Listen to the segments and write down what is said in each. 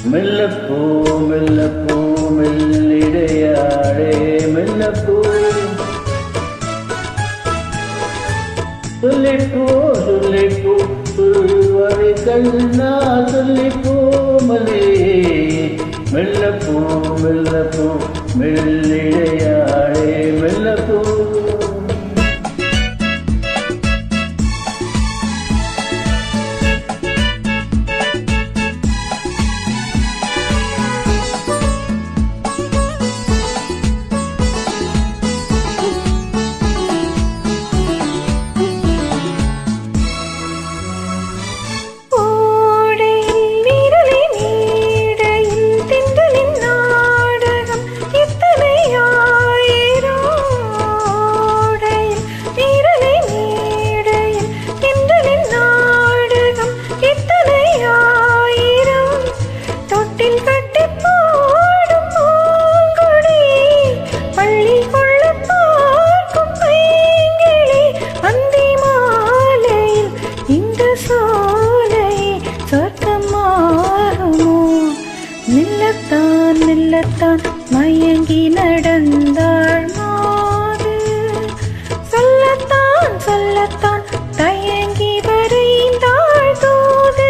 மெல்லப்பூ மெல்லப்பூ மெல்லிடையாடே மெல்லப்பூ சொல்லிப்பூ சொல்லிப்பூ சொல்வரை கண்ணா சொல்லிப்பூ மலே மெல்லப்பூ மெல்லப்பூ மெல்லிடையாடே மெல்லப்பூ மெல்லத்தான் மயங்கி நடந்தாள் மாது சொல்லத்தான் சொல்லத்தான் தயங்கி வரைந்தாள் தூது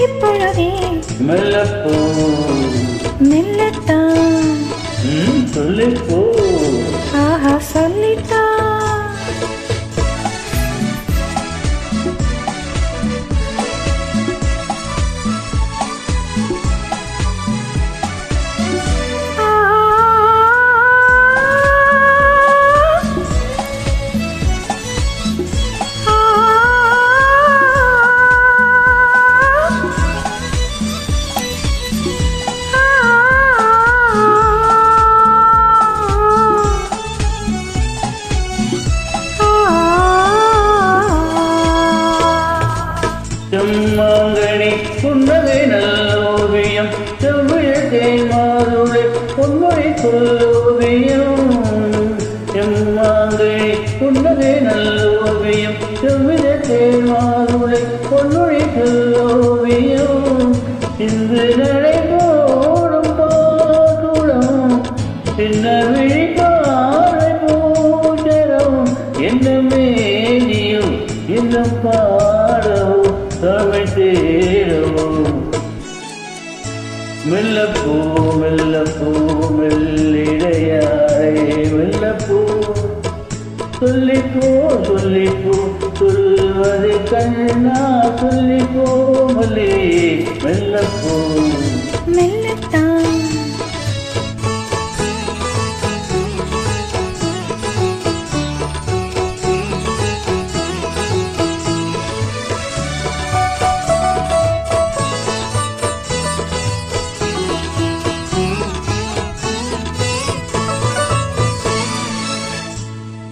இப்பொழுதே மெல்லப்பூ மெல்லத்தான் சொல்லிப்பூ ஆஹா சொல்லித்தான் செம்மாங்கனி புன்னகை நல்லோவியம் செவ்விழத்தை மாறுளை பொன்மொழி சொல்லோவியம் செம்மாங்கனி புன்னகை நல்லோவியம் செவ்விழத்தை மாறுளை பொன்மொழி சொல்லோவியம் இன்று நடைபோடும் பாகுடம் பின்னர் விழிப்பாறை பூஜரம் என்ன மேனியும் என்ன பாடவும் தமிழ் தேடவும் மெல்லப்பூ மெல்லப்பூ மெல்லிடையாடே மெல்லப்பூ சொல்லிப்பூ சொல்லிப்பூ சொல்வதை கண்ணா சொல்லிப்பூ மலே மெல்லப்பூ மெல்லத்தான்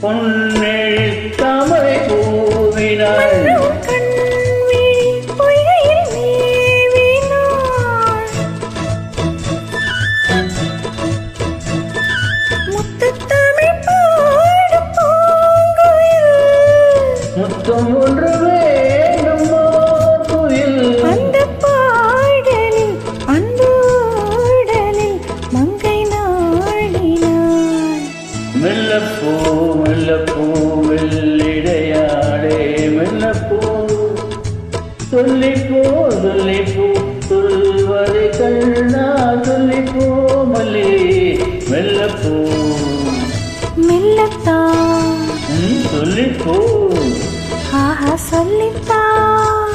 பொன்னெழில் தாமரை பூவினாள் முத்தம் ஒன்று வேண்டும் கோயில் அந்த பாடலில் அந்த உடலில் மங்கை நாடினாள் மெல்லப்பூ மெல்லப்பூ மெல்லிடையாடே மெல்லப்பூ சொல்லிப்பூ சொல்லிப்பூ சொல்வதை கண்ணா சொல்லிப்பூ மலே மெல்லப்பூ மெல்லத்தான் சொல்லிப்பூ ஆஹா சொல்லித்தான்